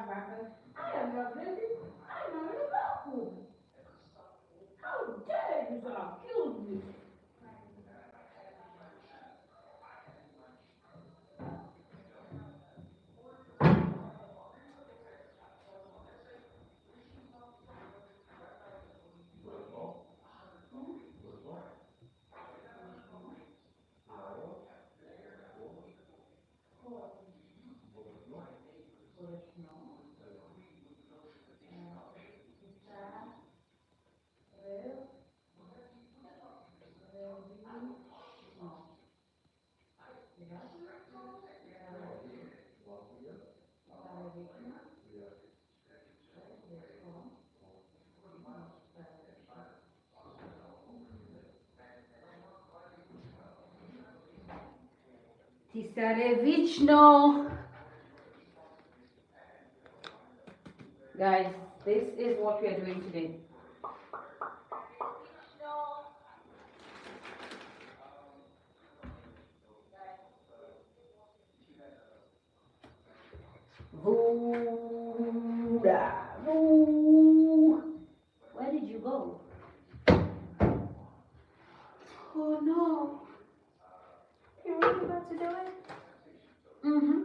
I am not busy. I am in the bathroom. How dare you accuse me? Tisarevichno. Guys, this is what we are doing today. Vuda, voo. Where did you go? Oh no. You're really about to do it? Mm-hmm.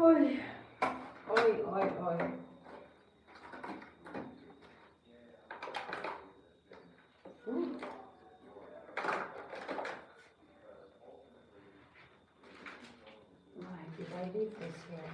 Oi, oi, oi, oi. Why did I leave this here?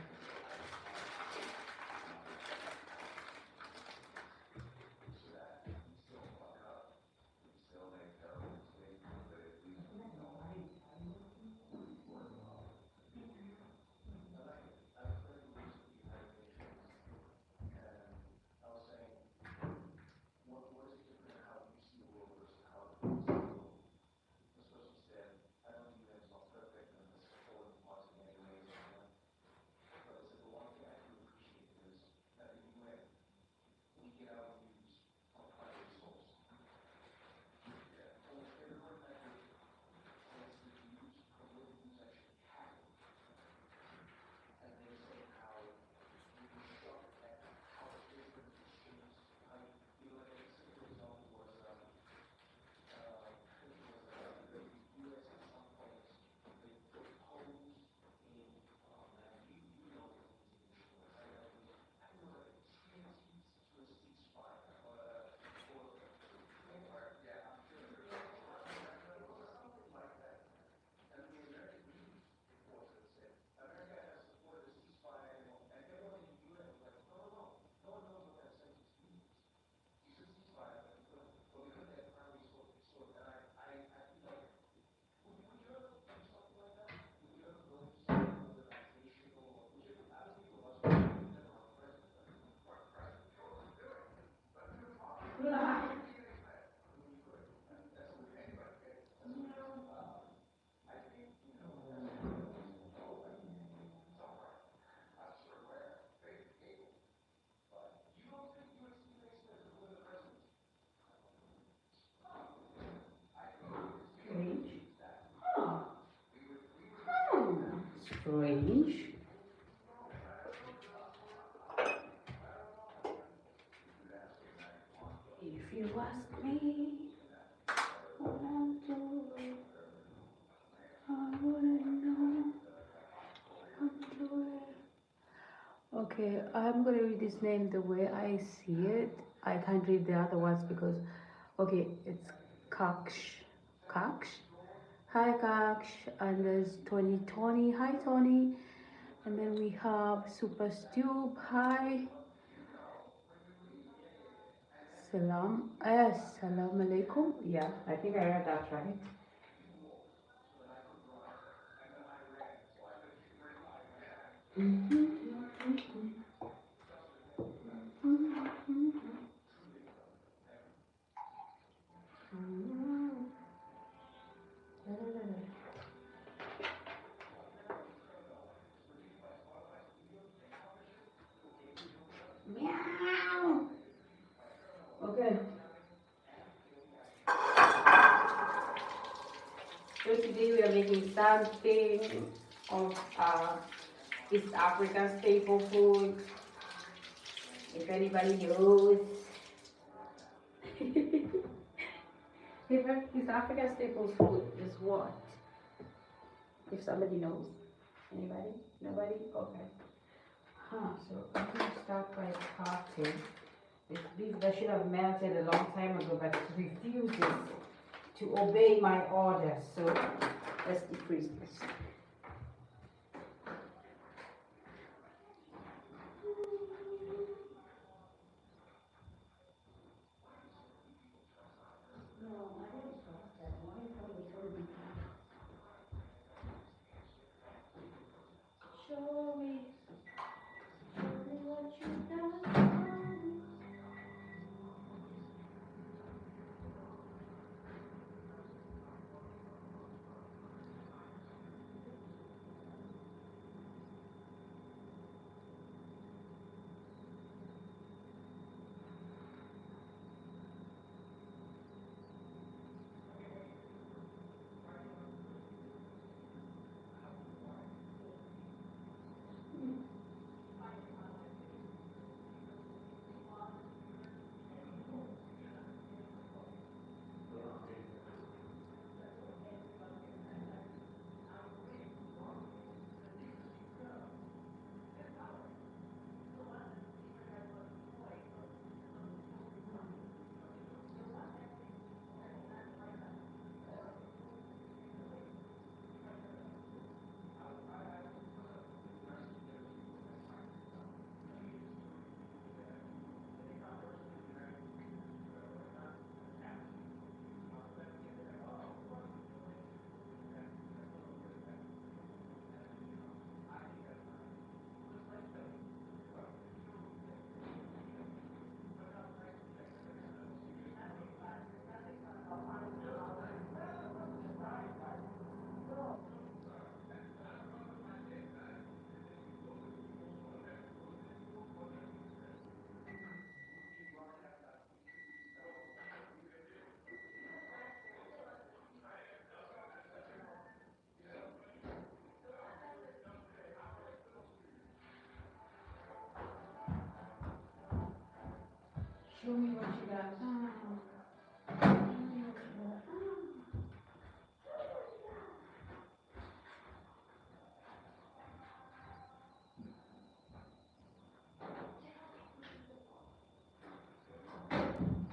Strange. Huh. Strange. If you ask me what I'm doing, I wouldn't know what I'm doing. Okay, I'm gonna read this name the way I see it. I can't read the other ones because, okay, it's Kaksh. Kaksh? Hi Kaksh. And there's Tony. Hi Tony. And then we have Super Stube. Hi. Salam alaikum. Yeah, I think I read that right. Meow. Okay. So today we are making something of East African staple food. If anybody knows. East African staple food is what? If somebody knows. Anybody? Nobody? Okay. So I'm going to start by cutting this beef that should have melted a long time ago, but it refuses to obey my orders. So let's decrease this. Show me what you've done. Show me what you got.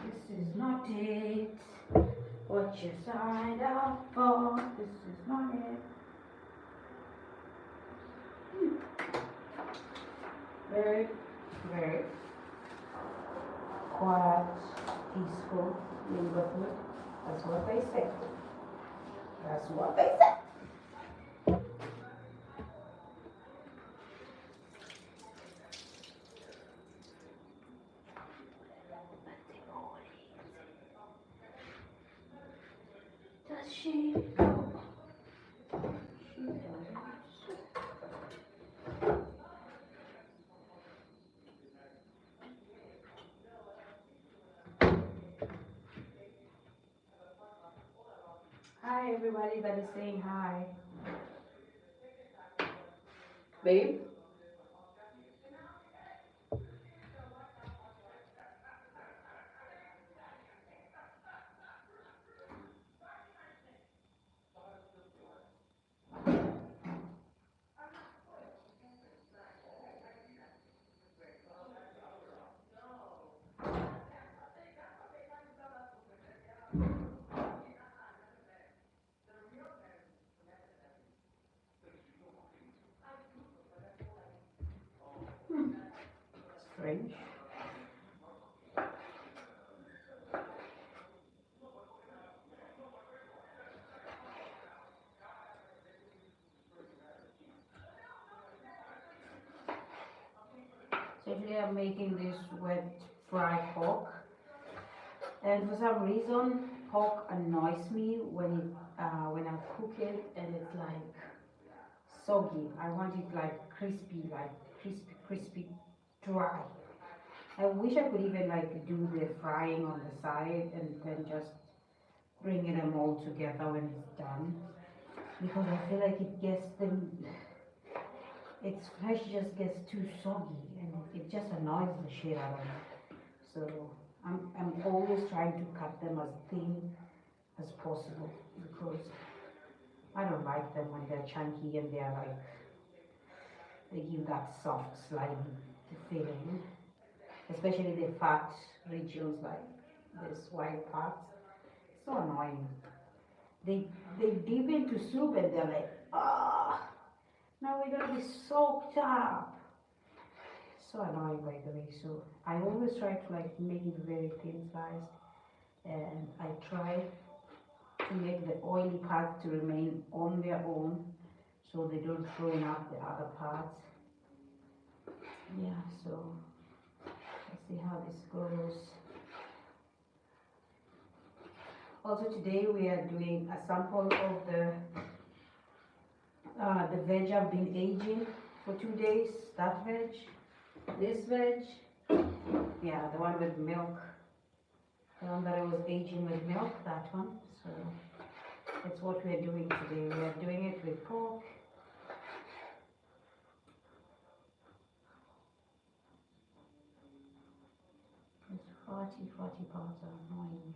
This is not it. What you signed up for. This is not it. Very, very quiet, peaceful neighborhood. That's what they say. That's what they say. she go? Hi everybody that is saying hi. Babe? Strange. So today I'm making this wet fried pork, and for some reason pork annoys me when I cook it and it's like soggy. I want it like crispy, dry. I wish I could even like do the frying on the side and then just bring them all together when it's done, because I feel like its flesh just gets too soggy and it just annoys the shit out of me. So I'm always trying to cut them as thin as possible, because I don't like them when they're chunky and they give that soft, slimy feeling, especially the fat regions like this white parts. It's so annoying. They dip into soup and they're like, ah, now we're gonna be soaked up. So annoying, by the way. So I always try to like make it very thin sliced, and I try to make the oily parts to remain on their own so they don't throw up the other parts. Yeah, so let's see how this goes. Also today we are doing a sample of the veg I've been aging for 2 days. That veg, this veg, yeah, the one with milk, the one that I was aging with milk, that one. So that's what we're doing today. We are doing it with pork. It's 40 parts are annoying.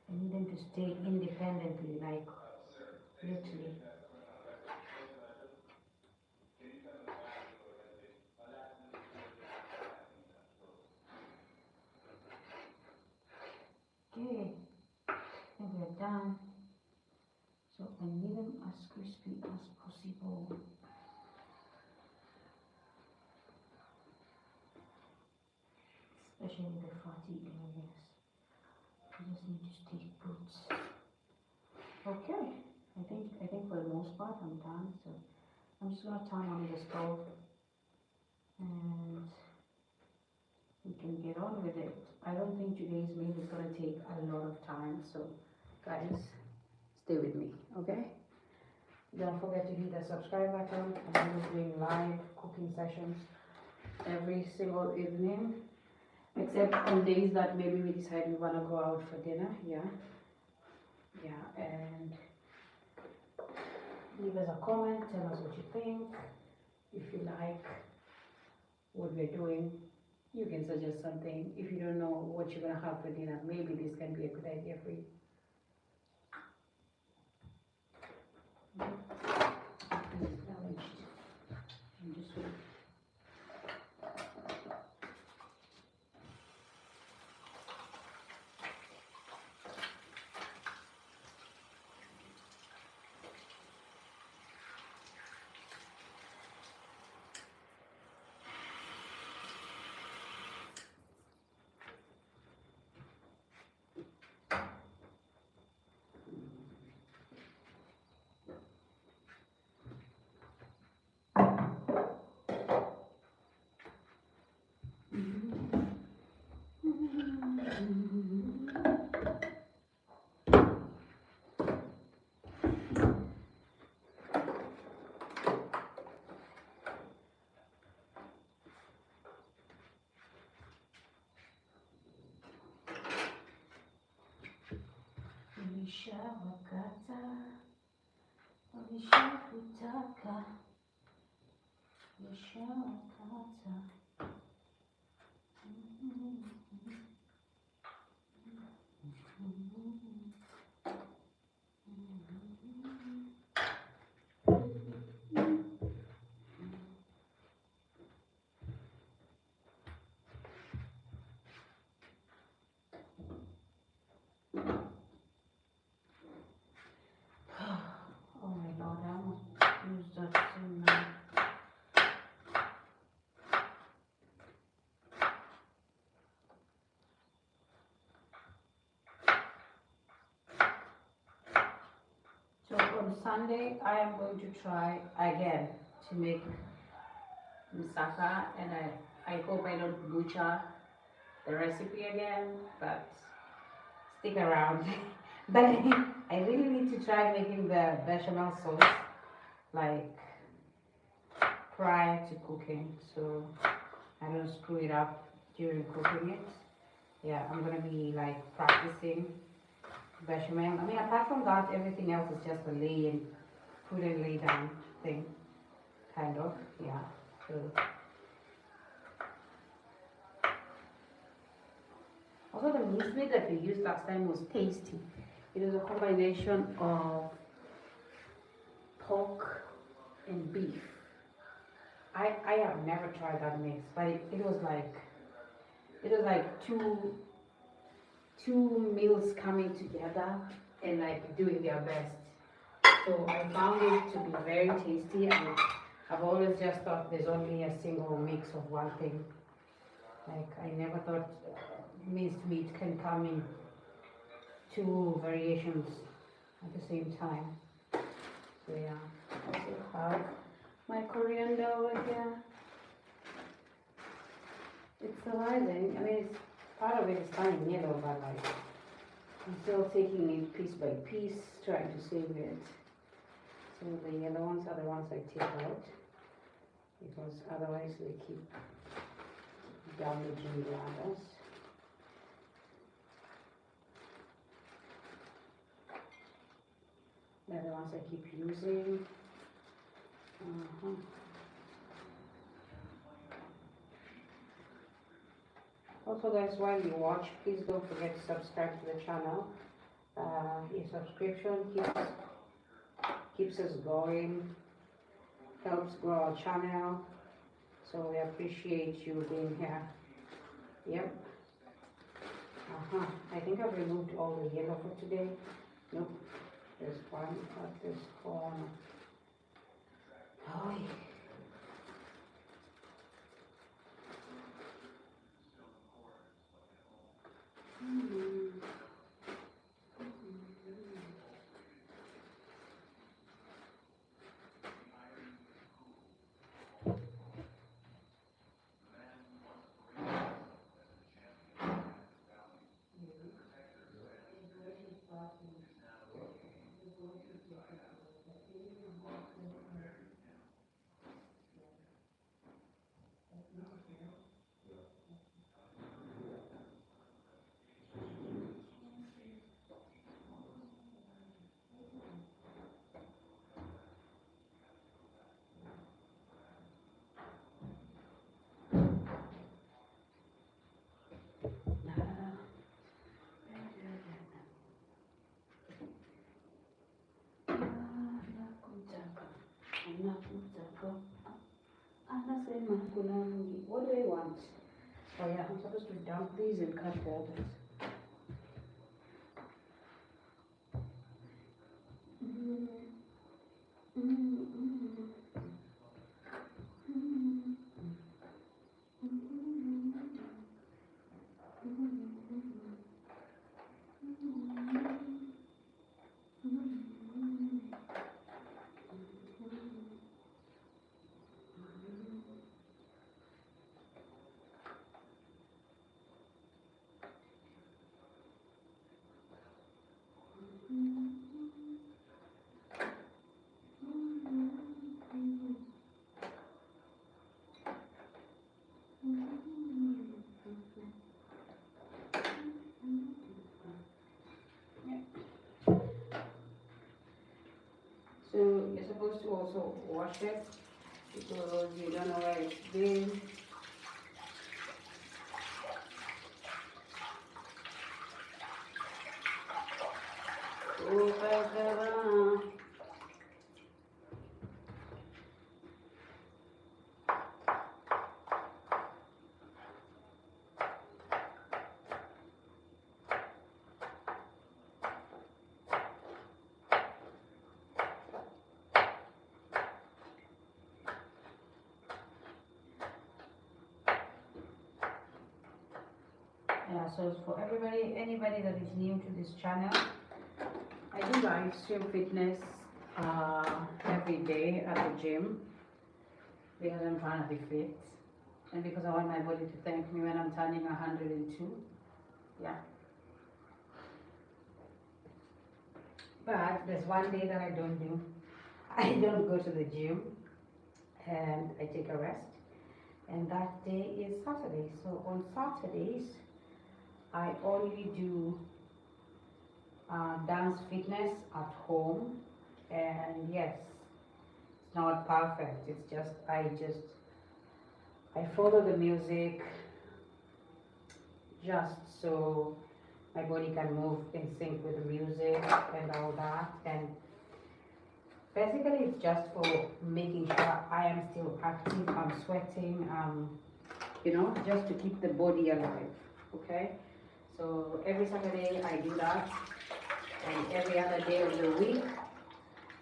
I need them to stay independently, like literally. Okay, and we're done. So I need them as crispy as possible. Especially the fatty areas. You just need to stay put. Okay, I think for the most part I'm done. So I'm just gonna turn on the stove and we can get on with it. I don't think today's meal is gonna take a lot of time, so guys, stay with me, okay? Don't forget to hit the subscribe button. I'm doing live cooking sessions every single evening, except on days that maybe we decide we wanna go out for dinner. Yeah, and leave us a comment, tell us what you think. If you like what we're doing, you can suggest something. If you don't know what you're gonna have for dinner, maybe this can be a good idea for you. Ulishawakata, ulishakutaka, ulishawakata. Oh my God, I almost used that thing now. So on Sunday, I am going to try again to make moussaka, and I hope I don't butcher the recipe again, but stick around. But I really need to try making the bechamel sauce like prior to cooking, so I don't screw it up during cooking it. Yeah, I'm gonna be like practicing bechamel. I mean, apart from that, everything else is just a lay and put and lay down thing, kind of. Yeah. So also the mince meat that we used last time was tasty. It was a combination of pork and beef. I have never tried that mix, but it was like two meals coming together and like doing their best. So I found it to be very tasty, and I've always just thought there's only a single mix of one thing. Like I never thought minced meat can come in two variations at the same time. So yeah, I also have my coriander over here. It's surviving. I mean, it's part of it is turning yellow, but like I'm still taking it piece by piece, trying to save it. So the yellow ones are the ones I take out because otherwise they keep damaging the others. They're the ones I keep using. Also guys, while you watch, please don't forget to subscribe to the channel. Your subscription keeps us going, helps grow our channel, so we appreciate you being here. Yep. I think I've removed all the yellow for today. Nope, there's one at this corner. Oh, yeah. What do I want? Oh yeah, I'm supposed to dump these and cut the others. also wash it because you don't know where it's been. Yeah, so for anybody that is new to this channel, I do live stream fitness every day at the gym because I'm trying to be fit and because I want my body to thank me when I'm turning 102. Yeah. But there's one day that I don't do. I don't go to the gym and I take a rest. And that day is Saturday. So on Saturdays, I only do dance fitness at home. And yes, it's not perfect. It's just, I follow the music just so my body can move in sync with the music and all that. And basically it's just for making sure I am still active, I'm sweating, you know, just to keep the body alive, okay? So every Saturday I do that, and every other day of the week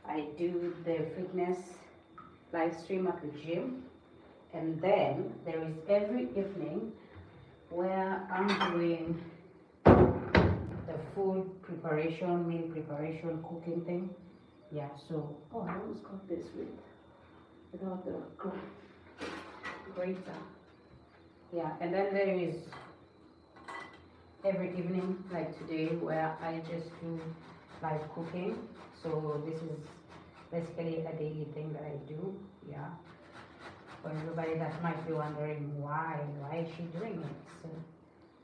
I do the fitness live stream at the gym. And then there is every evening where I'm doing the food preparation, meal preparation, cooking thing. Yeah, so, oh, I almost got this without the grater. Yeah, and then there is every evening, like today, where I just do live cooking. So this is basically a daily thing that I do, yeah. For everybody that might be wondering why is she doing it? So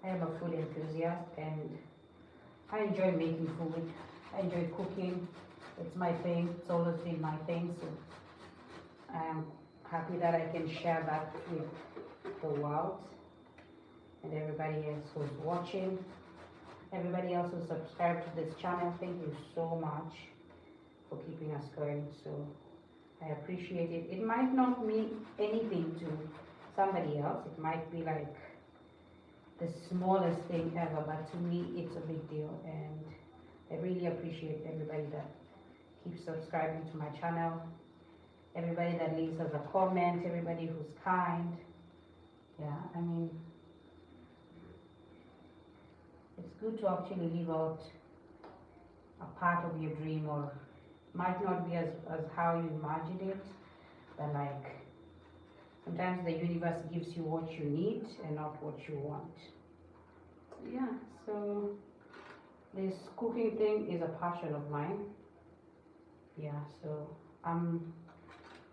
I am a food enthusiast and I enjoy making food. I enjoy cooking. It's my thing. It's always been my thing. So I am happy that I can share that with the world and everybody else who's watching. Everybody else who subscribed to this channel, thank you so much for keeping us going. So I appreciate it. It might not mean anything to somebody else. It might be like the smallest thing ever, but to me it's a big deal, and I really appreciate everybody that keeps subscribing to my channel, everybody that leaves us a comment, everybody who's kind. Yeah, I mean, it's good to actually live out a part of your dream, or might not be as how you imagined it, but like sometimes the universe gives you what you need and not what you want. Yeah, so this cooking thing is a passion of mine. Yeah, so I'm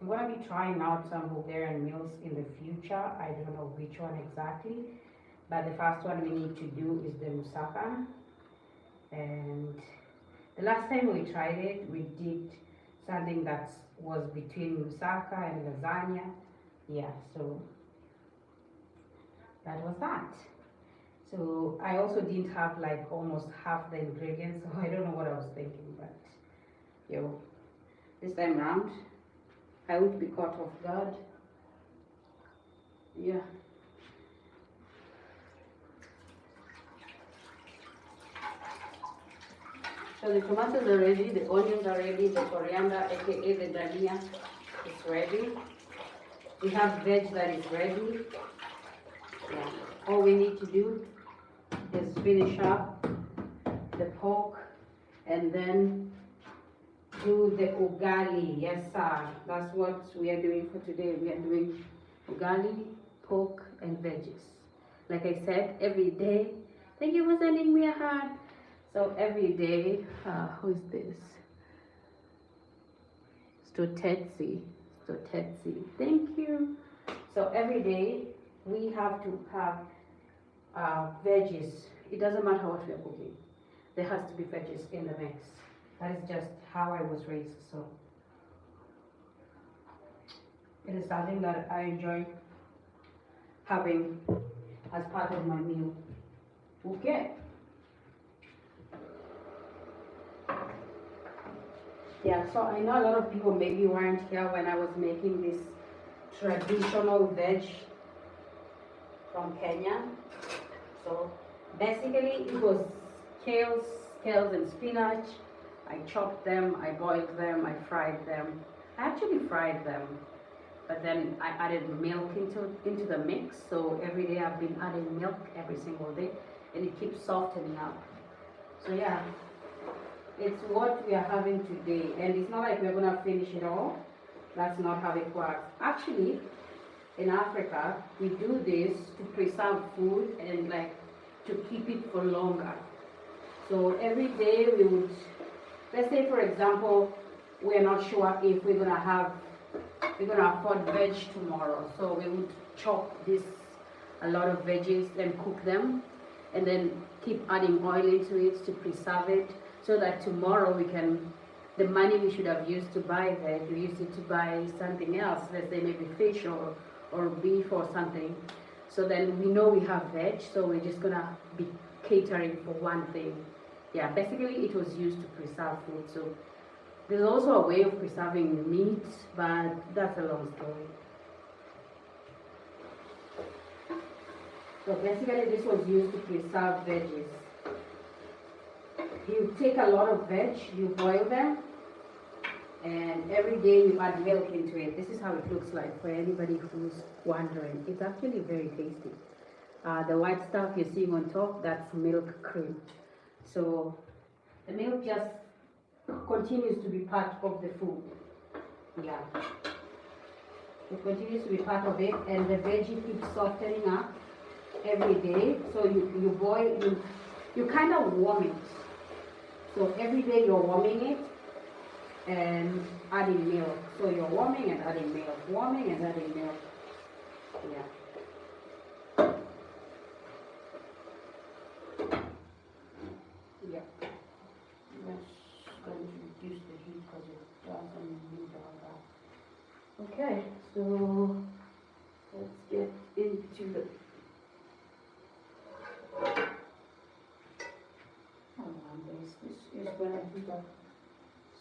gonna be trying out some Bulgarian meals in the future. I don't know which one exactly, but the first one we need to do is the moussaka. And the last time we tried it, we did something that was between moussaka and lasagna. Yeah, so that was that. So I also didn't have like almost half the ingredients, so I don't know what I was thinking, but yo, this time round, I would be caught off guard. Yeah. So the tomatoes are ready, the onions are ready, the coriander, aka the dania, is ready. We have veg that is ready. Yeah. All we need to do is finish up the pork and then do the ugali. Yes, sir. That's what we are doing for today. We are doing ugali, pork, and veggies. Like I said, every day. Thank you for sending me a heart. So every day, who's this? Stotetsi. Thank you. So every day we have to have veggies. It doesn't matter what we are cooking. There has to be veggies in the mix. That is just how I was raised. So It is something that I enjoy having as part of my meal. Okay. Yeah, so I know a lot of people maybe weren't here when I was making this traditional veg from Kenya. So basically it was scales and spinach. I chopped them, I boiled them, I fried them. I actually fried them, but then I added milk into the mix. So every day I've been adding milk every single day, and it keeps softening up. So yeah, it's what we are having today, and it's not like we're gonna finish it all. That's not how it works. Actually, in Africa, we do this to preserve food and like to keep it for longer. So every day we would, let's say for example, we're not sure if we're gonna afford veg tomorrow. So we would chop a lot of veggies and cook them, and then keep adding oil into it to preserve it, so that tomorrow the money we should have used to buy veg, we use it to buy something else, let's say maybe fish or beef or something. So then we know we have veg, so we're just gonna be catering for one thing. Yeah, basically it was used to preserve food. So there's also a way of preserving meat, but that's a long story. So basically this was used to preserve veggies. You take a lot of veg, you boil them, and every day you add milk into it. This is how it looks like for anybody who's wondering. It's actually very tasty. The white stuff you're seeing on top, that's milk cream. So the milk just continues to be part of the food. Yeah. It continues to be part of it, and the veggie keeps softening up every day. So you boil, you kind of warm it. So every day you're warming it and adding milk. So you're warming and adding milk, warming and adding milk. Yeah. Yeah. Just going to reduce the heat because it doesn't need all that. Okay, so let's get into the. This is when I heat up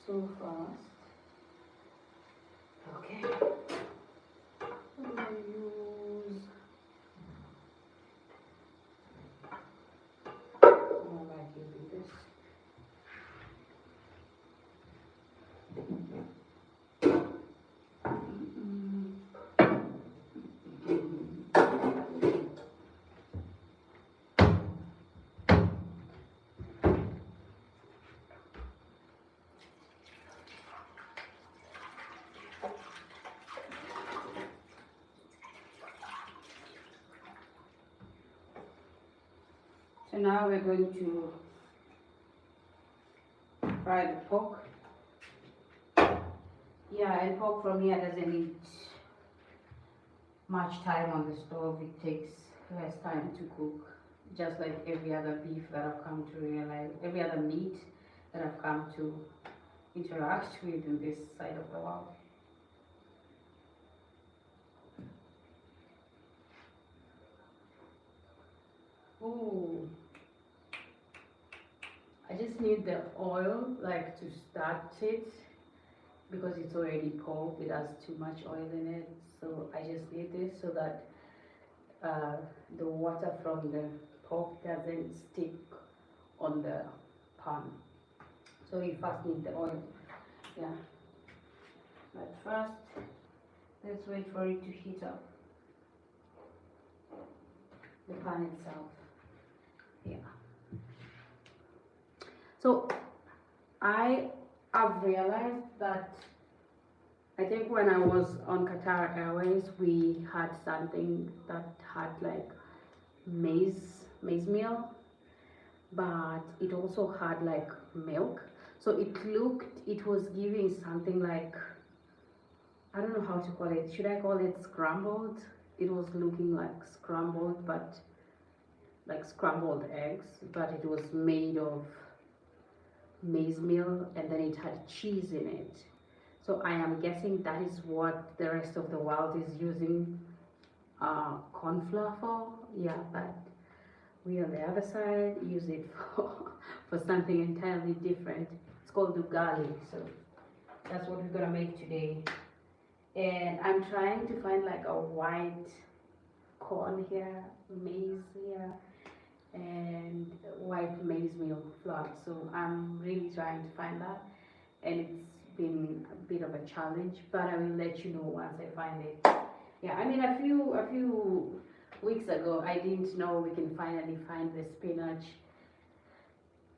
so fast. Okay. I'm going to use. Oh, I can do this. So now we're going to fry the pork. Yeah, and pork from here doesn't need much time on the stove. It takes less time to cook, just like every other beef that I've come to realize, every other meat that I've come to interact with in this side of the world. Ooh. I just need the oil like to start it, because it's already pork, it has too much oil in it. So I just need this so that the water from the pork doesn't stick on the pan. So you first need the oil. Yeah. But first, let's wait for it to heat up. The pan itself. Yeah. So I have realized that I think when I was on Qatar Airways, we had something that had like maize meal, but it also had like milk. So it was giving something like, I don't know how to call it. Should I call it scrambled? It was looking like scrambled, but like scrambled eggs, but it was made of maize meal, and then it had cheese in it. So I am guessing that is what the rest of the world is using corn flour for. Yeah, but we on the other side use it for something entirely different. It's called ugali. So that's what we're gonna make today. And I'm trying to find like a white corn here, maize here, and white maize meal flour. So I'm really trying to find that, and it's been a bit of a challenge, but I will let you know once I find it. Yeah, I mean, a few weeks ago I didn't know we can finally find the spinach,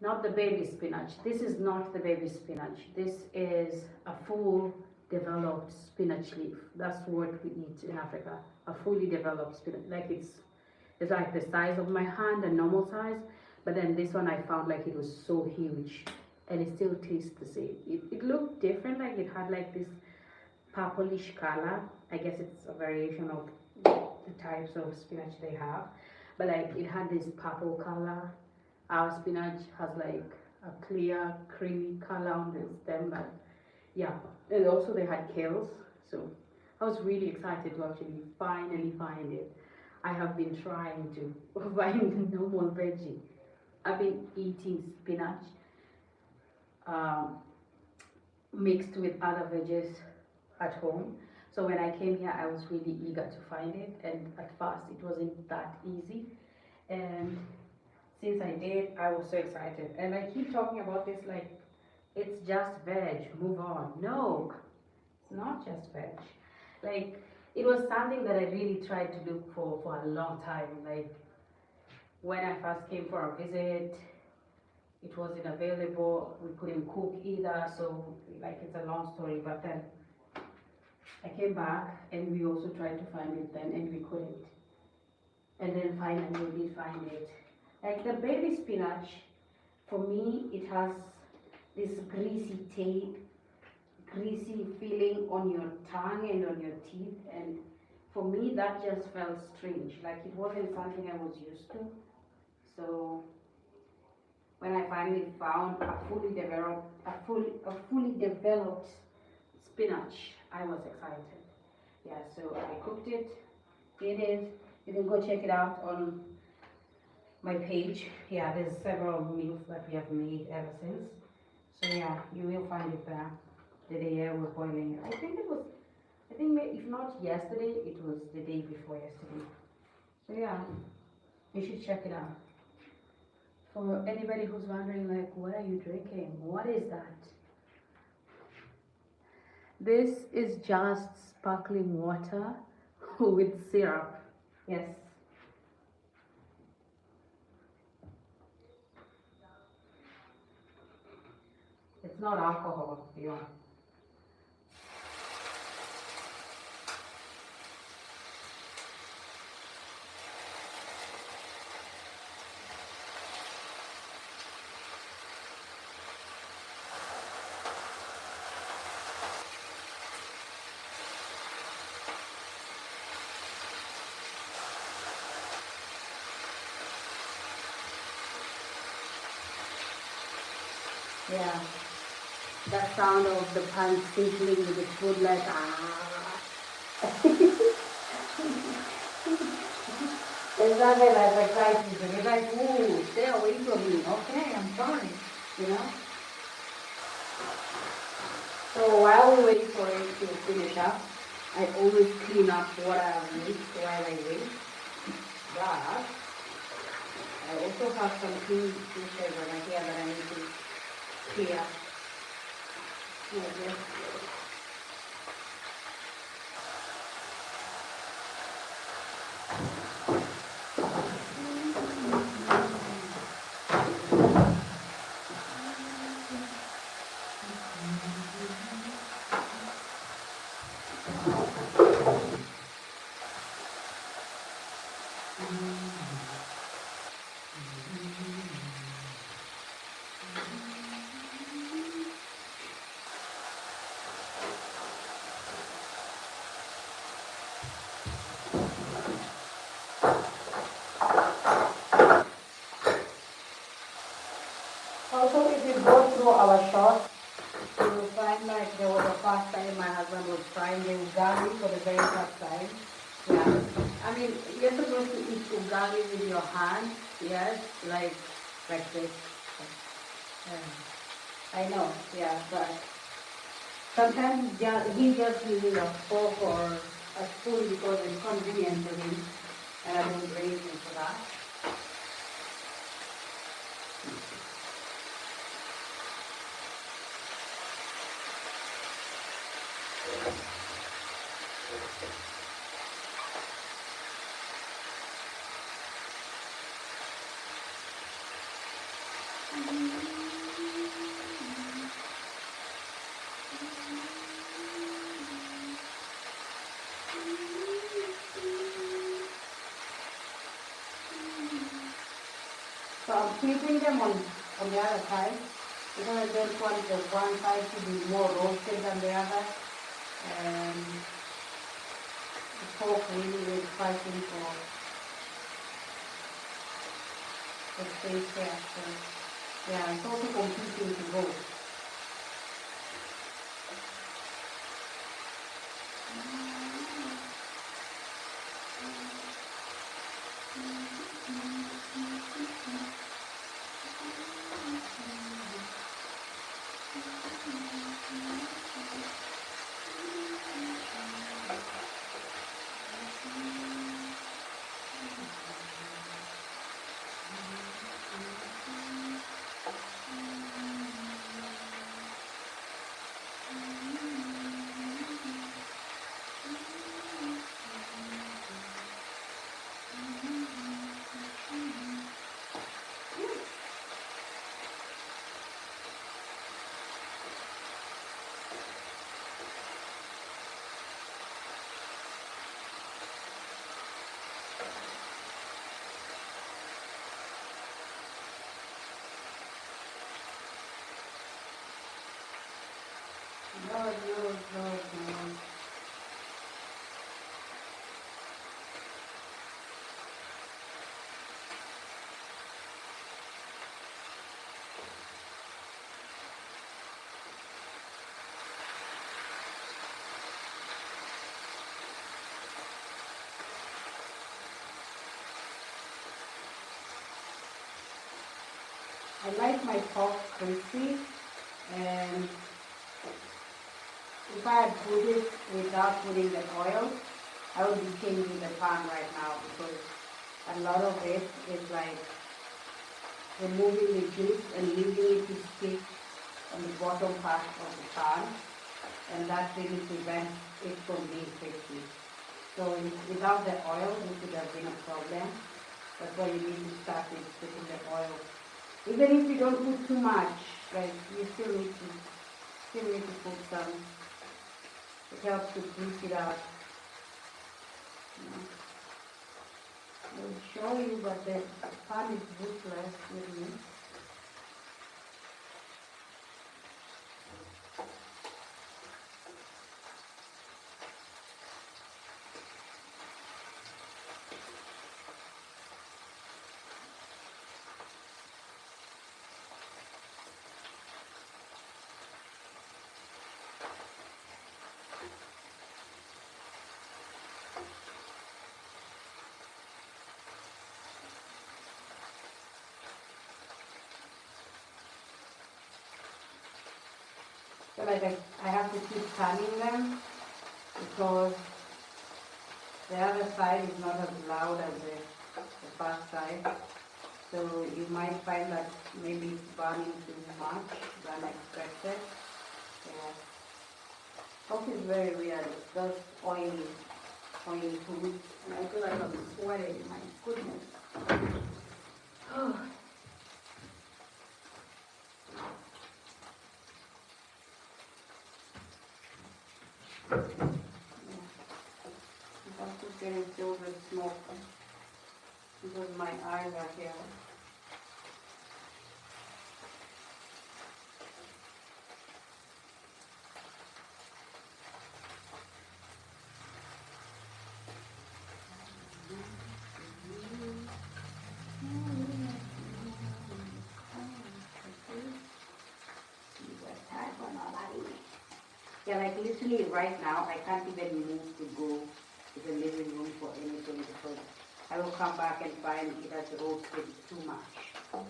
not the baby spinach. This is not the baby spinach. This is a full developed spinach leaf. That's what we eat in Africa. A fully developed spinach. Like it's like the size of my hand, a normal size. But then this one I found like it was so huge, and it still tastes the same. It looked different, like it had like this purplish color. I guess it's a variation of the types of spinach they have. But like it had this purple color. Our spinach has like a clear creamy color on the stem, but yeah. And also they had kales, so I was really excited to actually finally find it. I have been trying to find normal veggie. I've been eating spinach mixed with other veggies at home. So when I came here, I was really eager to find it, and at first it wasn't that easy. And since I did, I was so excited. And I keep talking about this like it's just veg, move on. No, it's not just veg. Like it was something that I really tried to look for a long time. Like when I first came for a visit, it wasn't available. We couldn't cook either, so like it's a long story. But then I came back and we also tried to find it then, and we couldn't. And then finally we did find it. Like the baby spinach, for me, it has this greasy feeling on your tongue and on your teeth, and for me that just felt strange. Like it wasn't something I was used to. So when I finally found a fully developed spinach, I was excited. Yeah, so I cooked it, did it. You can go check it out on my page. Yeah, there's several meals that we have made ever since. So yeah, you will find it there. The day I was boiling it. I think if not yesterday, it was the day before yesterday. So yeah, you should check it out. For anybody who's wondering like, what are you drinking? What is that? This is just sparkling water with syrup. Yes. It's not alcohol, yeah. Yeah. That sound of the pan sizzling with the food like It's not like exciting. It's like, ooh, stay away from me. Okay, I'm sorry. You know? So while we wait for it to finish up, I always clean up what I have made while I wait. But I also have some clean dishes over here that I need to clear. Like this. Also, if you go through our shorts, you will find like there was a first time my husband was trying the ugali for the very first time. Yeah. I mean, you're supposed to eat ugali with your hand. Yes, like this. I know, yeah, but sometimes he just uses a fork or a spoon because it's convenient to him, and I don't blame him for that. So I'm flipping them on the other side because I don't want the one side to be more roasted than the other. And the pork really is fighting for the space here. So yeah, it's also competing to go. No. I like my pork crispy, and if I had put it without putting the oil, I would be changing the pan right now because a lot of it is like removing the juice and leaving it to stick on the bottom part of the pan, and that really prevents it from being crispy. So without the oil, this would have been a problem. That's why you need to start with putting the oil. Even if you don't put too much, like you still need to put some. It helps to grease it out. I will show you, but the pan is ruthless with me. So like I have to keep turning them because the other side is not as loud as the first side. So you might find that maybe it's burning too much than expected. Yeah. Pork is very weird. It's just oily food. And I feel like I'm sweating. My goodness. Oh. Just getting filled with smoke because my eyes are here. Yeah, like literally right now, I can't even move to go to the living room for anything because I will come back and find it has roasted too much.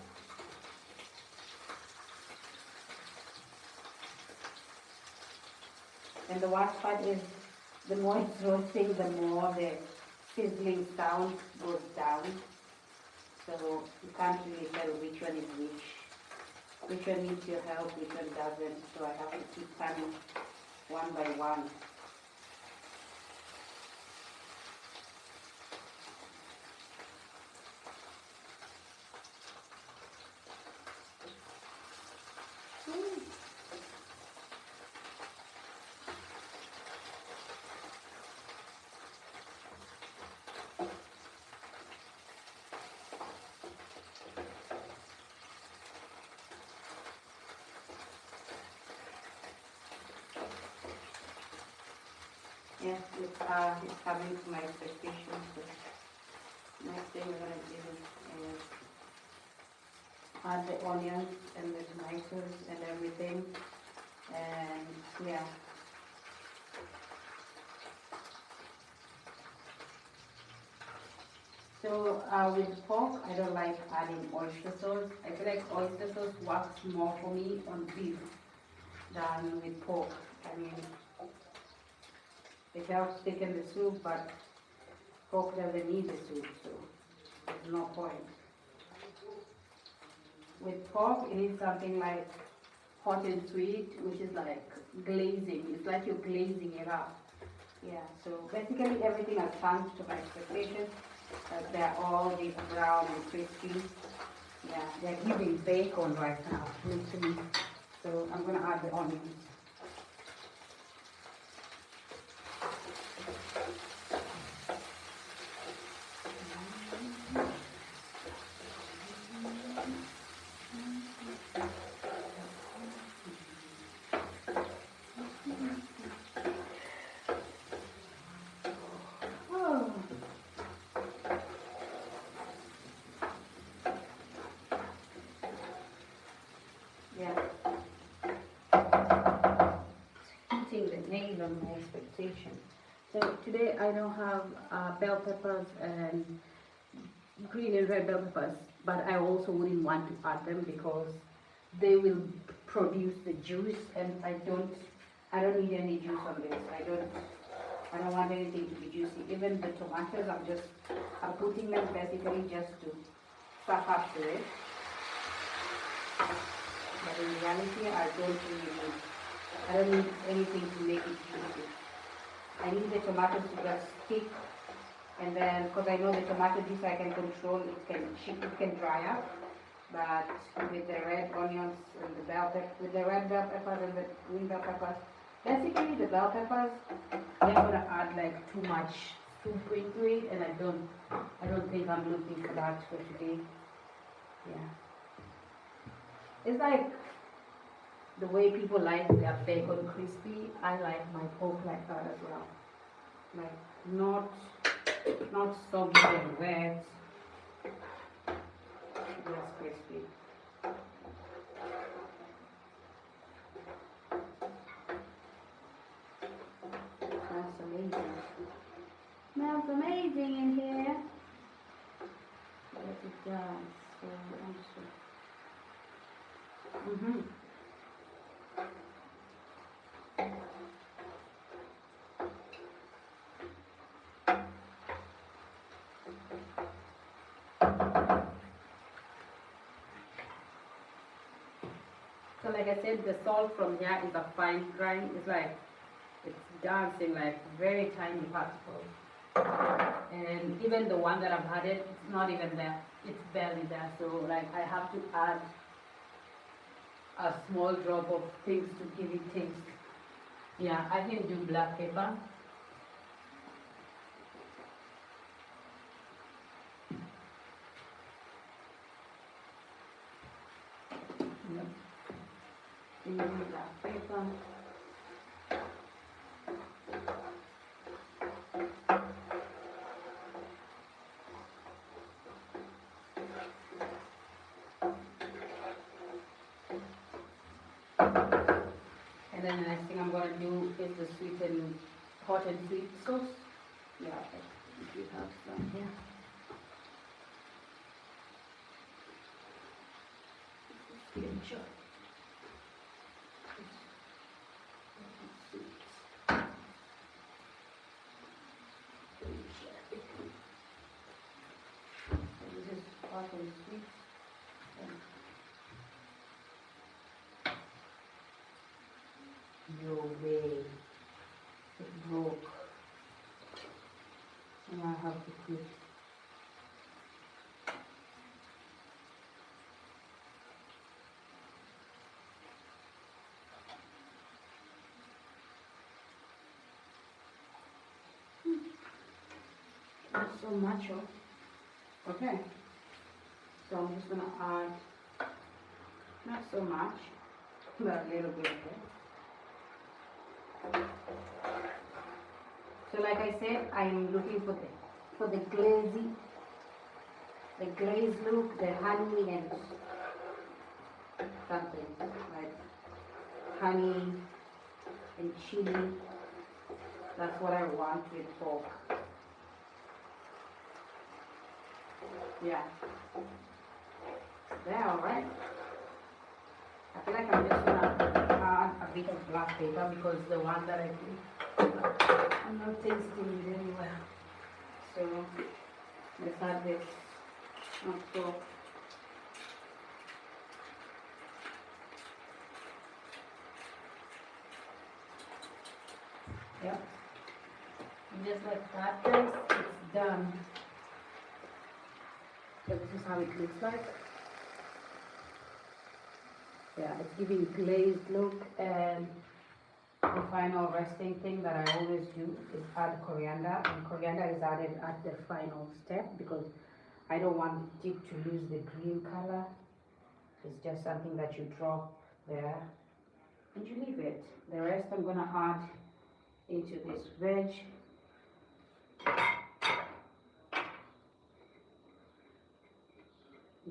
And the worst part is, the more it's roasting, the more the sizzling sound goes down. So you can't really tell which one is which one needs your help, which one doesn't. So I have to keep turning one by one. Yes, it's coming to my expectations. So next thing we're going to do is add the onions and the tomatoes and everything. And yeah. So with pork, I don't like adding oyster sauce. I feel like oyster sauce works more for me on beef than with pork. I mean, it helps thicken the soup, but pork doesn't need the soup, so there's no point. With pork, it needs something like hot and sweet, which is like glazing. It's like you're glazing it up. Yeah, so basically everything has come to my expectations. They're all deep brown and crispy. Yeah, they're giving bacon right now, literally. So I'm gonna add the onions. Oh. Yeah. Hitting the nail on my expectation. So today I don't have bell peppers and green and red bell peppers, but I also wouldn't want to add them because they will produce the juice, and I don't need any juice on this. I don't want anything to be juicy. Even the tomatoes, I'm putting them basically just to suck up to it. But in reality, I don't need anything to make it juicy. I need the tomatoes to just stick, and then because I know the tomato juice I can control, it can dry up. But with the red onions and with the red bell peppers and the green bell peppers, basically the bell peppers, they're gonna add like too much soup into it, and I don't think I'm looking for that for today. Yeah, it's like the way people like their bacon crispy. I like my pork like that as well. Like not soggy and wet, just crispy. Smells amazing. Smells amazing in here. Yes, it does. So awesome. So like I said, the salt from here is a fine grind. It's dancing like very tiny particles. And even the one that I've had it's not even there. It's barely there. So like I have to add a small drop of things to give it taste. Yeah, I can do black pepper. Black pepper. And And then the next thing I'm going to do is the hot and sweet sauce. Yeah, if you have some here. Sure. This is hot and sweet. No way. It broke. And I have to quit. Not so much. Okay. So I'm just gonna add not so much, but a little bit. So like I said, I'm looking for the glazed look, the honey and something like honey and chili. That's what I want with pork. Yeah. Yeah, alright. I feel like I'm just gonna add a bit of black pepper because the one that I did, I'm not tasting it very well. So let's add this on top. Yep. And just like that, guys, it's done. So this is how it looks like. Yeah, it's giving glazed look, and the final resting thing that I always do is add coriander, and coriander is added at the final step because I don't want it to lose the green color. It's just something that you drop there and you leave it. The rest I'm gonna add into this veg.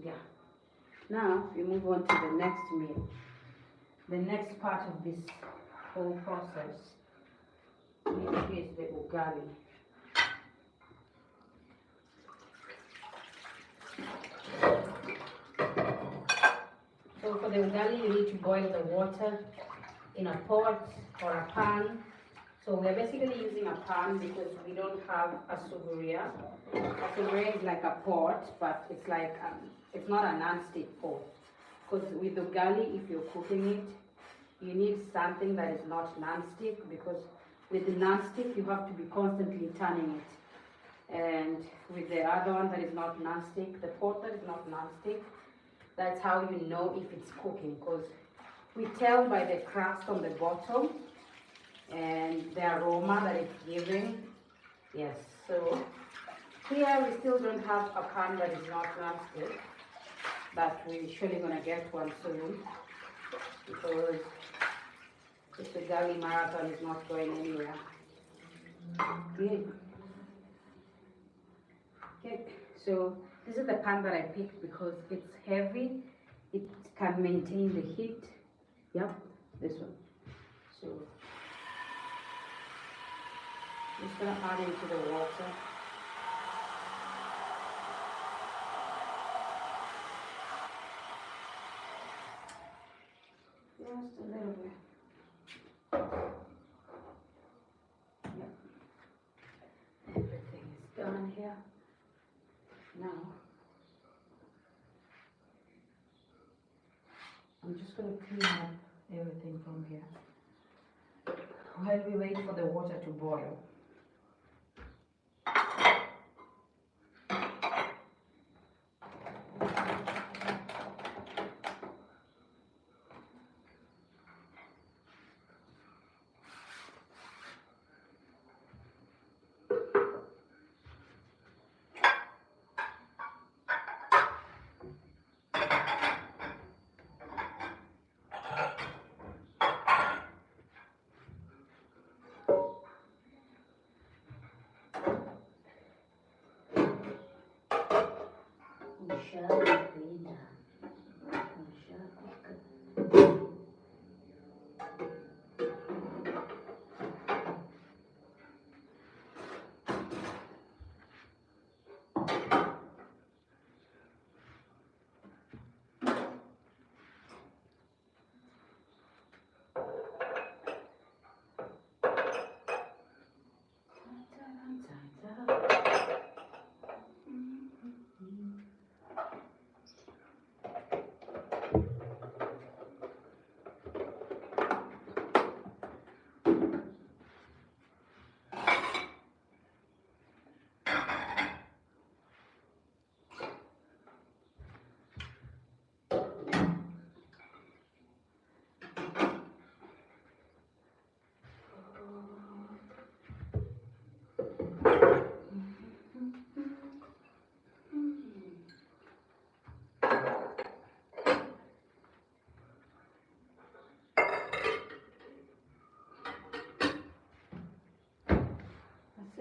Yeah. Now we move on to the next meal. The next part of this whole process, which is the ugali. So for the ugali, you need to boil the water in a pot or a pan. So we're basically using a pan because we don't have a sufuria. A sufuria is like a pot, but it's like it's not a non-stick pot. Because with ugali, if you're cooking it, you need something that is not non-stick, because with the non-stick you have to be constantly turning it. And with the other one that is not non-stick, the pot that is not non-stick, that's how you know if it's cooking, because we tell by the crust on the bottom and the aroma that it's giving. Yes, so here we still don't have a pan that is not non-stick, but we're surely gonna get one soon, because this ugali marathon is not going anywhere. Okay. Okay, so this is the pan that I picked because it's heavy, it can maintain the heat. Yep, this one. So just gonna add into the water. Just a little bit. Yep. Everything is done here. Now I'm just going to clean up everything from here while we wait for the water to boil.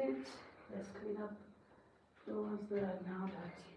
it. Let's clean up the ones that are now dirty.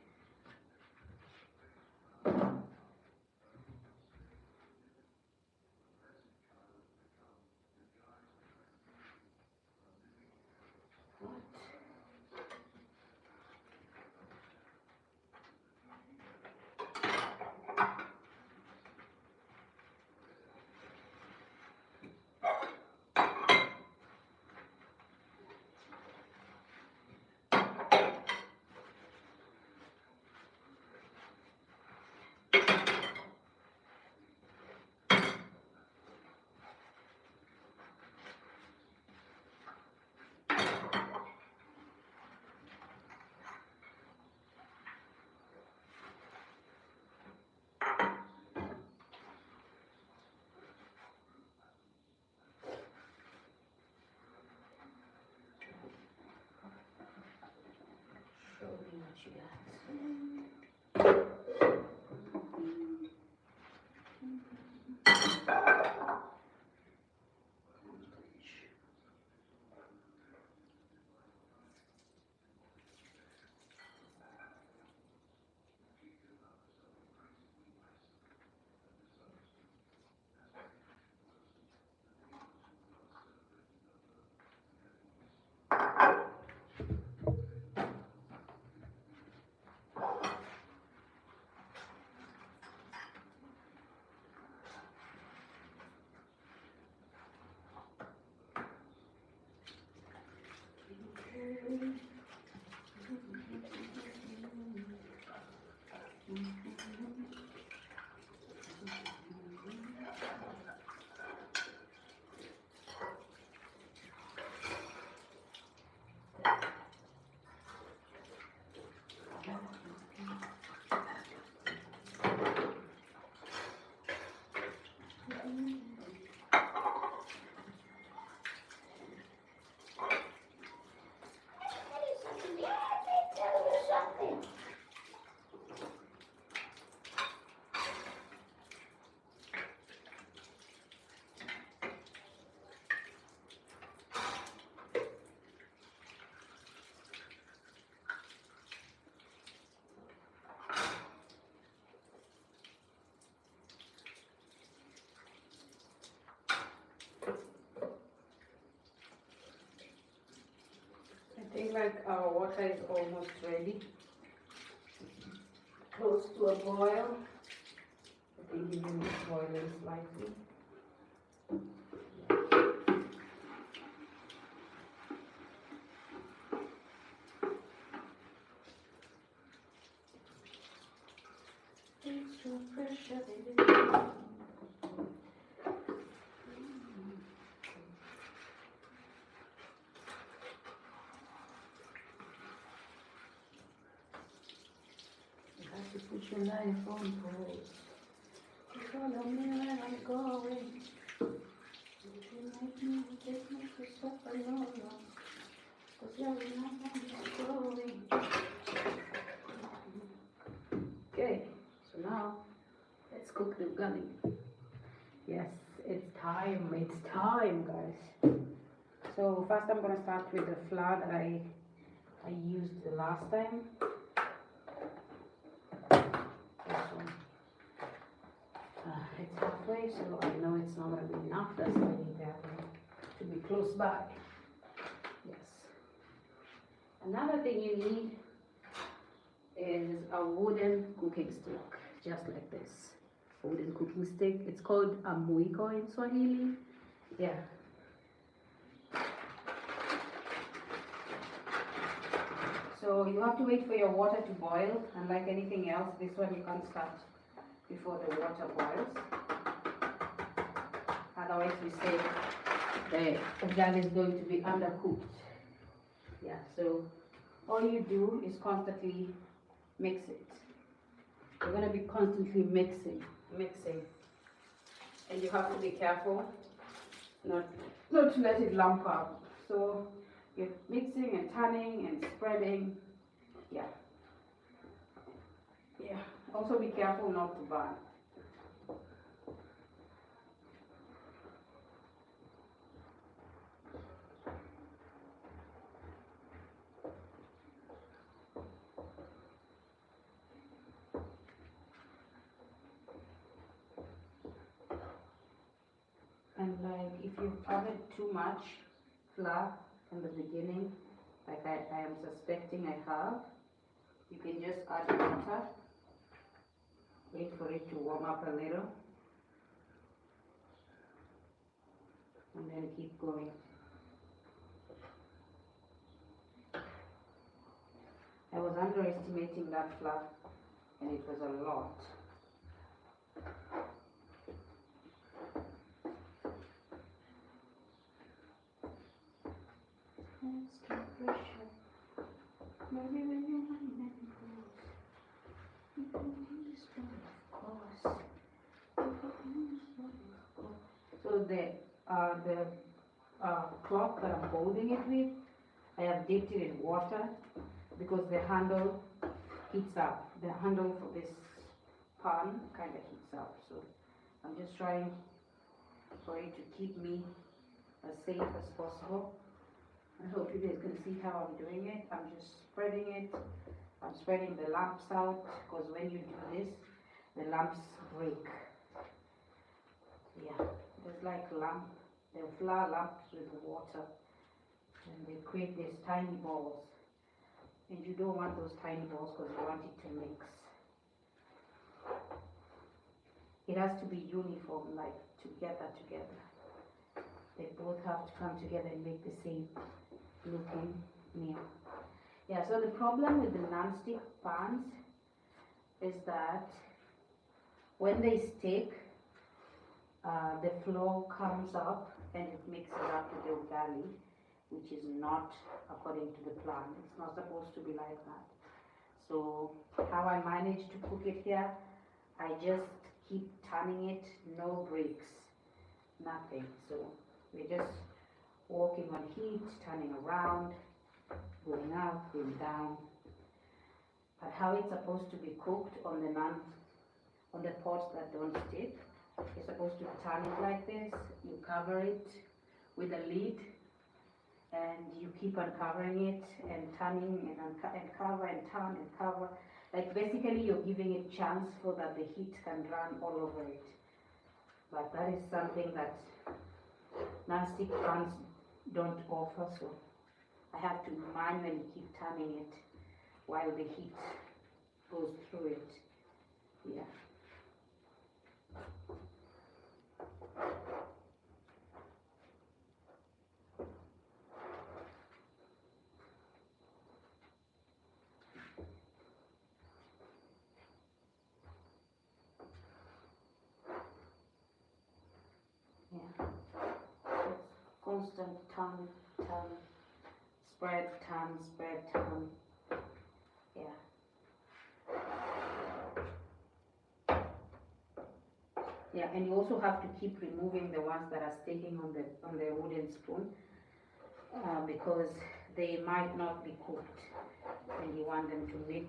Show me what you got. I think like our water is almost ready, close to a boil. I think even it's boiling slightly. Extra pressure, baby. You put your life on pause. You follow me where I'm going. You make me take me to stop alone. Cause you're not going. Okay, so now let's cook the ugali. Yes, it's time guys. So first I'm gonna start with the flour that I used the last time. It's halfway, so I know it's not going to be enough. That's why I need that to be close by. Yes. Another thing you need is a wooden cooking stick, just like this. A wooden cooking stick. It's called a mwiko in Swahili. Yeah. So you have to wait for your water to boil, and like anything else, this one you can't start before the water boils. Otherwise we say the ugali is going to be undercooked. Yeah, so all you do is constantly mix it. You're going to be constantly mixing. And you have to be careful not to let it lump up. So you're mixing and turning and spreading. Yeah. Yeah. Also be careful not to burn. if you've added too much flour in the beginning, like I am suspecting I have, you can just add water, wait for it to warm up a little, and then keep going. I was underestimating that flour, and it was a lot. Maybe when you want that you can use one, of course. So the cloth that I'm holding it with, I have dipped it in water because the handle heats up. The handle for this pan kind of heats up. So I'm just trying for it to keep me as safe as possible. I hope you guys can see how I'm doing it. I'm just spreading it. I'm spreading the lumps out because when you do this, the lumps break. Yeah, there's like the flour lumps with water, and they create these tiny balls. And you don't want those tiny balls because you want it to mix. It has to be uniform, like together. They both have to come together and make the same looking meal. Yeah, so the problem with the non-stick pans is that when they stick, the flour comes up and it mixes up with the ugali, which is not according to the plan. It's not supposed to be like that. So how I manage to cook it here, I just keep turning it, no breaks, nothing. So we're just working on heat, turning around, going up, going down. But how it's supposed to be cooked on the pots that don't stick, you're supposed to turn it like this. You cover it with a lid, and you keep uncovering it and turning and cover and turn and cover. Like basically you're giving it chance so that the heat can run all over it. But that is something that non-stick pans don't offer, so I have to manually keep turning it while the heat goes through it. Yeah. Constant turn, spread, turn. Yeah. Yeah, and you also have to keep removing the ones that are sticking on the wooden spoon because they might not be cooked, and you want them to mix,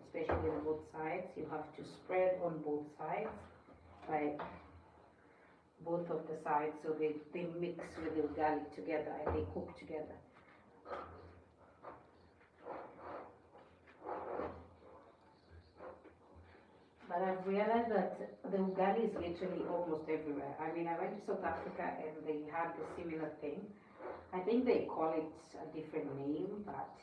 especially on both sides. You have to spread on both sides, like both of the sides, so they mix with the ugali together and they cook together. But I've realized that the ugali is literally almost everywhere. I mean, I went to South Africa and they had a similar thing. I think they call it a different name, but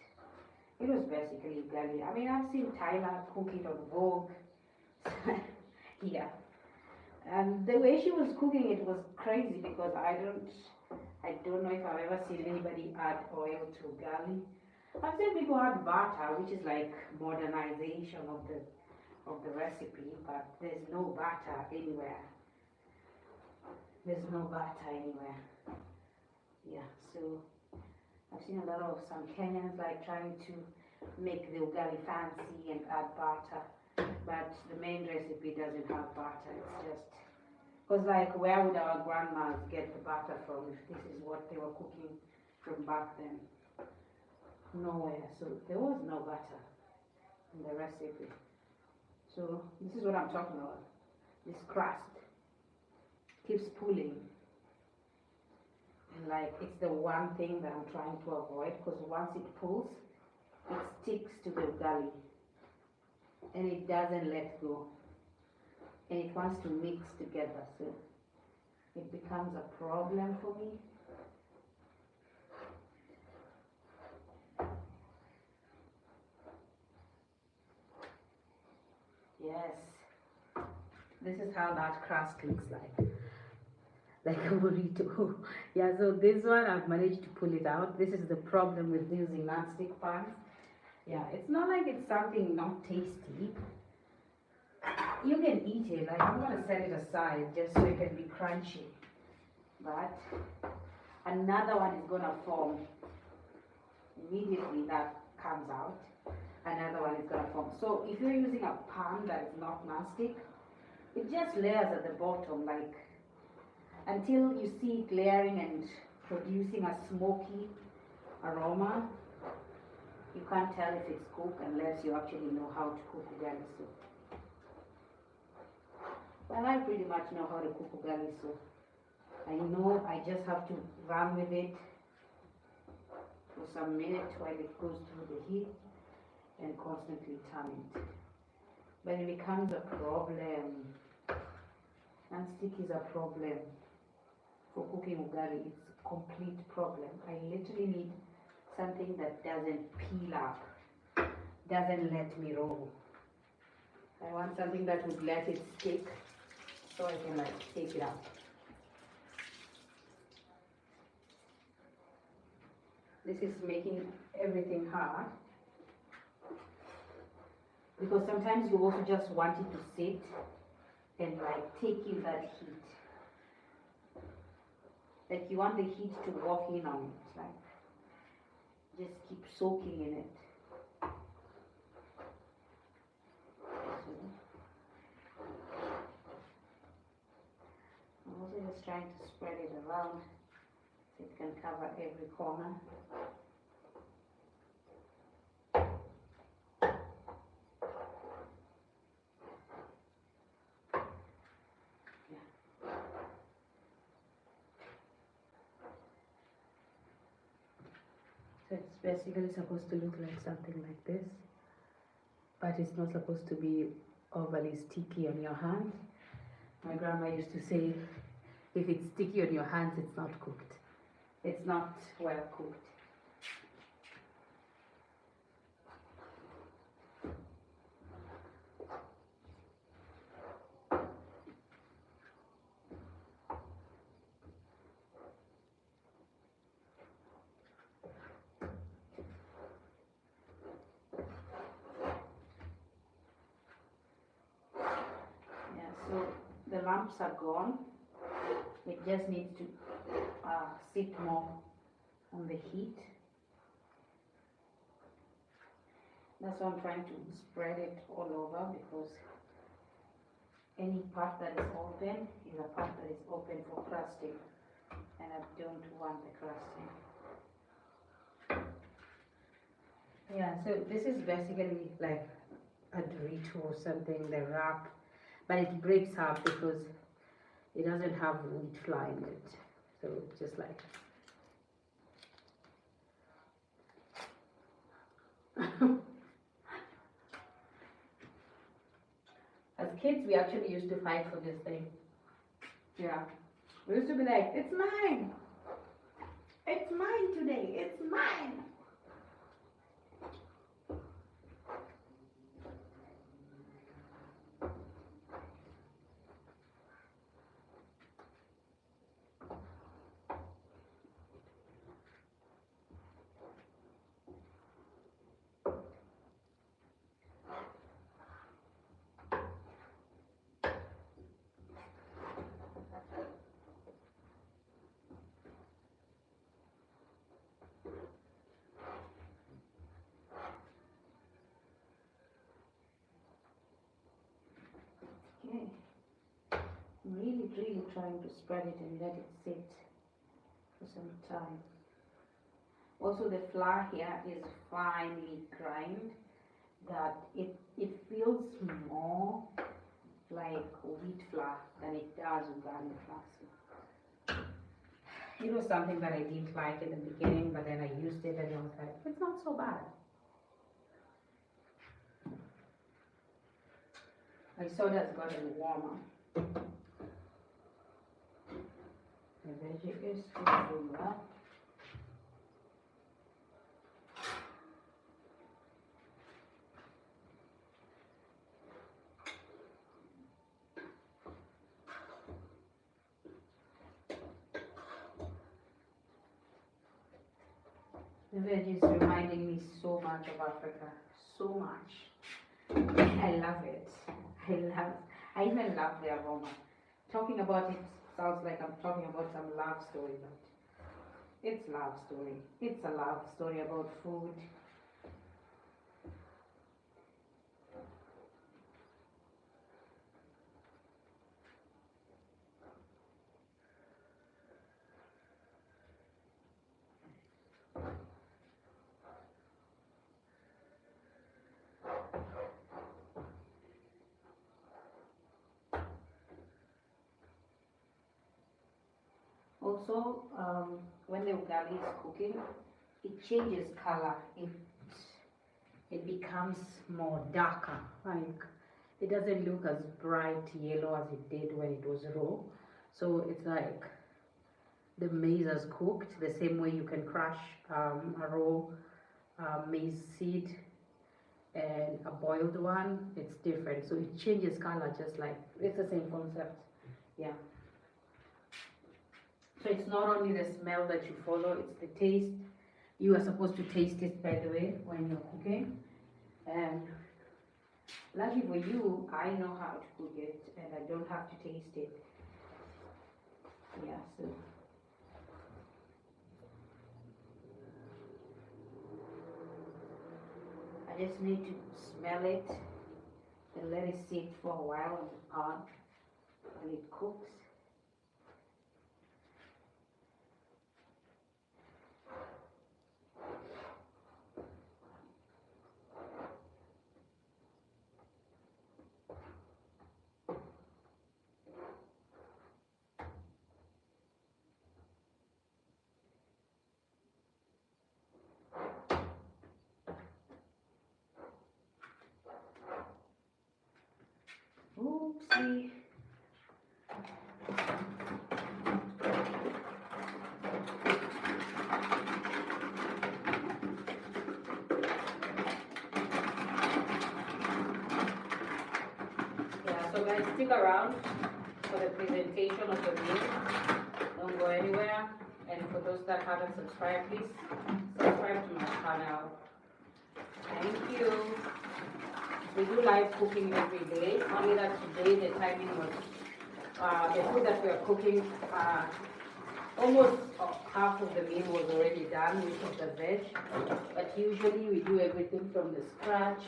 it was basically ugali. I mean, I've seen Tyler cook it on Vogue. Yeah. And the way she was cooking it was crazy because I don't know if I've ever seen anybody add oil to ugali. I've seen people add butter, which is like modernization of the recipe, but there's no butter anywhere. There's no butter anywhere. Yeah, so I've seen a lot of some Kenyans like trying to make the ugali fancy and add butter. But the main recipe doesn't have butter. It's just because, like, where would our grandmas get the butter from if this is what they were cooking from back then? Nowhere. So there was no butter in the recipe. So this is what I'm talking about. This crust keeps pulling, and like it's the one thing that I'm trying to avoid, because once it pulls, it sticks to the ugali. And it doesn't let go, and it wants to mix together. So it becomes a problem for me. Yes, this is how that crust looks like a burrito. Yeah, so this one I've managed to pull it out. This is the problem with using non-stick pans. Yeah, it's not like it's something not tasty. You can eat it, like I'm gonna set it aside just so it can be crunchy. But another one is gonna form immediately that comes out. Another one is gonna form. So if you're using a pan that is not non-stick, it just layers at the bottom, like until you see it layering and producing a smoky aroma. You can't tell if it's cooked unless you actually know how to cook ugali soup. Well, I pretty much know how to cook ugali soup. I know I just have to run with it for some minutes while it goes through the heat and constantly turn it. But it becomes a problem. Non-stick is a problem for cooking ugali. It's a complete problem. I literally need something that doesn't peel up, doesn't let me roll. I want something that would let it stick so I can like take it out. This is making everything hard because sometimes you also just want it to sit and like take in that heat. Like you want the heat to walk in on it, like just keep soaking in it. I'm also just trying to spread it around so it can cover every corner. So it's basically supposed to look like something like this, but it's not supposed to be overly sticky on your hands. My grandma used to say, if it's sticky on your hands, it's not cooked. It's not well cooked. So the lumps are gone. It just needs to sit more on the heat. That's why I'm trying to spread it all over, because any part that is open is a part that is open for crusting, and I don't want the crusting. Yeah, so this is basically like a Dorito or something, the wrap, but it breaks up because it doesn't have wheat flour in it. So it's just like as kids, we actually used to fight for this thing. Yeah, we used to be like, it's mine, it's mine today, it's mine. Okay, I'm really trying to spread it and let it sit for some time. Also, the flour here is finely ground, that it feels more like wheat flour than it does ugali flour. So it was something that I didn't like in the beginning, but then I used it and I was like, it's not so bad. My soda's gotten warmer. The veggie is still doing well. The veggie is reminding me so much of Africa, so much. I love it. I even love the aroma. Talking about it sounds like I'm talking about some love story, but it's love story. It's a love story about food. Also, when the ugali is cooking, it changes color. It becomes more darker. Like it doesn't look as bright yellow as it did when it was raw. So it's like the maize has cooked the same way you can crush a raw maize seed and a boiled one. It's different. So it changes color, just like it's the same concept. Yeah. So it's not only the smell that you follow, it's the taste. You are supposed to taste it, by the way, when you're cooking. And lucky for you, I know how to cook it and I don't have to taste it. Yeah, so. I just need to smell it and let it sit for a while on the pan while it cooks. Oopsie. Yeah, so guys, stick around for the presentation of the meal. Don't go anywhere. And for those that haven't subscribed, please subscribe to my channel. Thank you. We do live cooking every day, only that today the timing was, the food that we are cooking, almost half of the meal was already done, which is the veg. But usually we do everything from the scratch,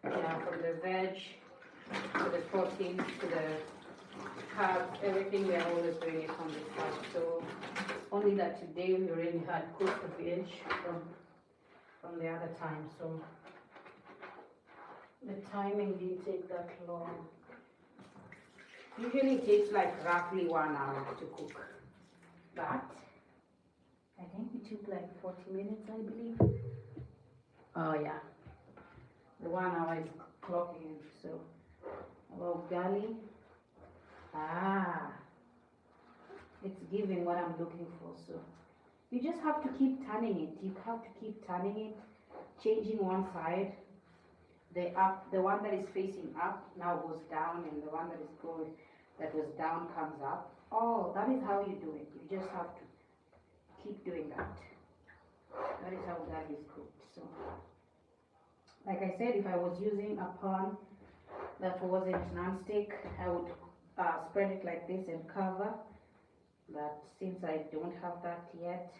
from the veg, to the protein, to the carbs, everything we are always doing it from the scratch. So only that today we already had cooked the veg from the other time. So the timing didn't take that long. Usually it takes like roughly 1 hour to cook. But I think it took like 40 minutes, I believe. Oh yeah. The 1 hour is clocking in. So about ugali. It's giving what I'm looking for. So you just have to keep turning it. You have to keep turning it, changing one side. The one that is facing up now goes down, and the one that was down comes up. Oh, that is how you do it. You just have to keep doing that. That is how that is cooked. So, like I said, if I was using a pan that wasn't non-stick, I would spread it like this and cover. But since I don't have that yet,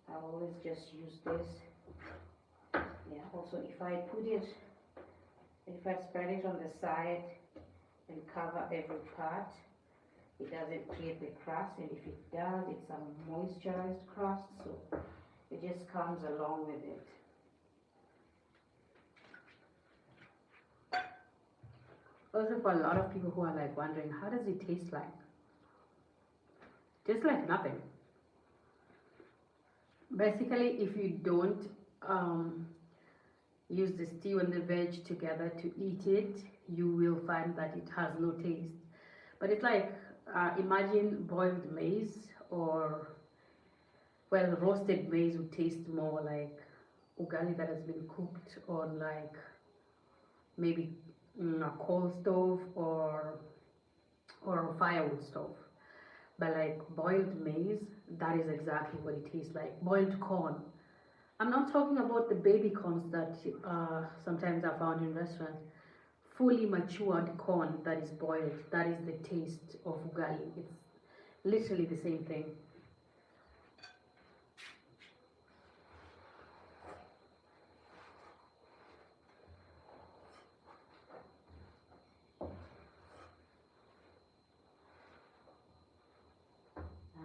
I always just use this. Yeah, also if I spread it on the side and cover every part, it doesn't create the crust, and if it does, it's a moisturized crust, so it just comes along with it. Also, for a lot of people who are like wondering, how does it taste like? Tastes like nothing. Basically, if you don't use the stew and the veg together to eat it, you will find that it has no taste. But it's like imagine boiled maize, or well, roasted maize would taste more like ugali that has been cooked on like maybe a coal stove or a firewood stove. But like boiled maize, that is exactly what it tastes like. Boiled corn. I'm not talking about the baby corns that sometimes are found in restaurants. Fully matured corn that is boiled. That is the taste of ugali. It's literally the same thing.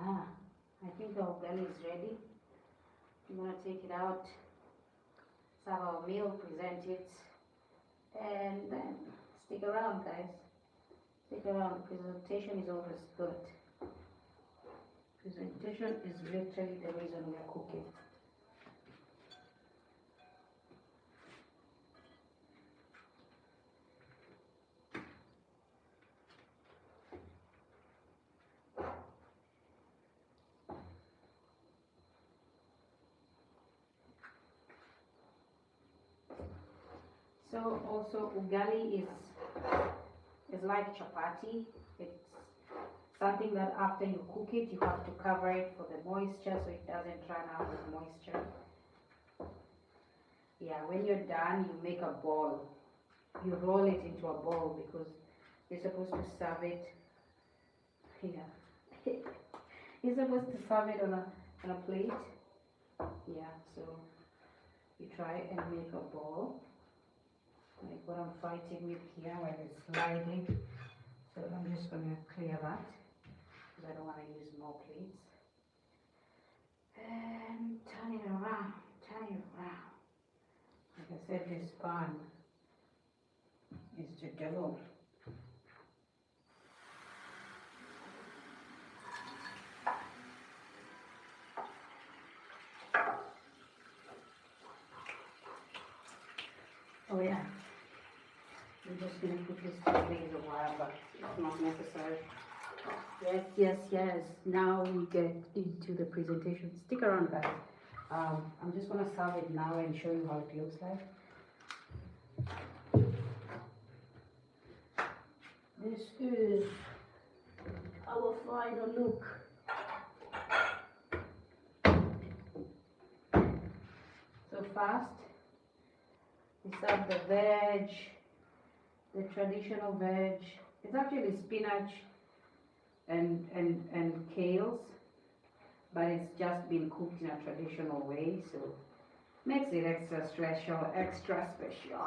Ah, I think the ugali is ready. I'm gonna take it out, serve our meal, present it, and then stick around, guys. Stick around. Presentation is always good. Presentation is literally the reason we are cooking. So also ugali is like chapati. It's something that after you cook it, you have to cover it for the moisture so it doesn't run out of moisture. Yeah, when you're done, you make a ball. You roll it into a ball because you're supposed to serve it. Yeah, you're supposed to serve it on a plate. Yeah, so you try and make a ball. Like what I'm fighting with here, where it's sliding. So I'm just gonna clear that because I don't want to use more plates. And turn it around, turn it around. Like I said, this pan is the devil. Oh yeah. I'm just going to put this to blaze a while, but it's not necessary. Yes, yes, yes. Now we get into the presentation. Stick around, guys. I'm just going to serve it now and show you how it looks like. This is our final look. So fast, we serve the veg. The traditional veg, it's actually spinach and kales, but it's just been cooked in a traditional way, so makes it extra special, extra special.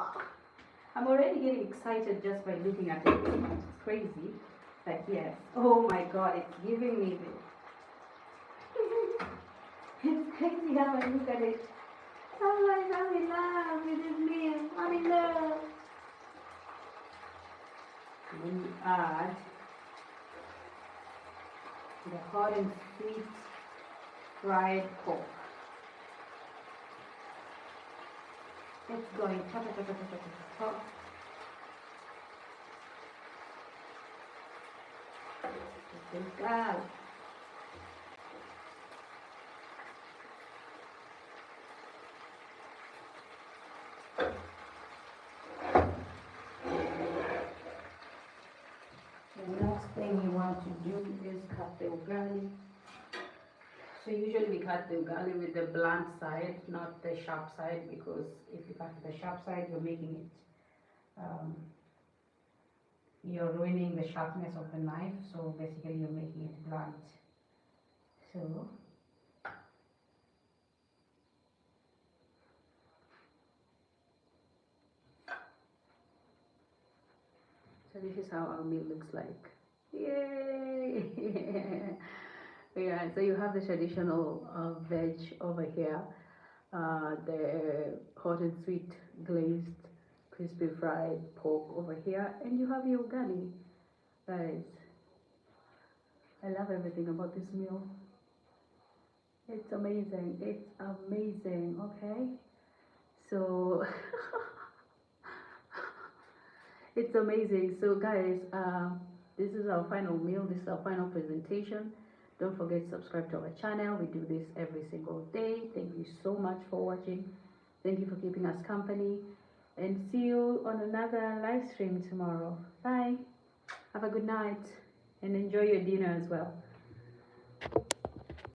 I'm already getting excited just by looking at it. It's crazy. Like, yes, oh my god, it's giving me the it's crazy how I look at it. Oh my god, I'm in love with this meal. I'm in love. Then we add the hot and sweet fried pork. It's going top, top, top, top, top, top, top. Just go. The next thing you want to do is cut the ugali. So usually we cut the ugali with the blunt side, not the sharp side, because if you cut the sharp side, you're making it, you're ruining the sharpness of the knife. So basically you're making it blunt. So this is how our meal looks like. Yay! Yeah, so you have the traditional veg over here, the hot and sweet glazed crispy fried pork over here, and you have your ugali. Guys, I love everything about this meal. It's amazing. It's amazing. Okay, so it's amazing. So guys, This is our final meal. This is our final presentation. Don't forget to subscribe to our channel. We do this every single day. Thank you so much for watching. Thank you for keeping us company. And see you on another live stream tomorrow. Bye. Have a good night. And enjoy your dinner as well.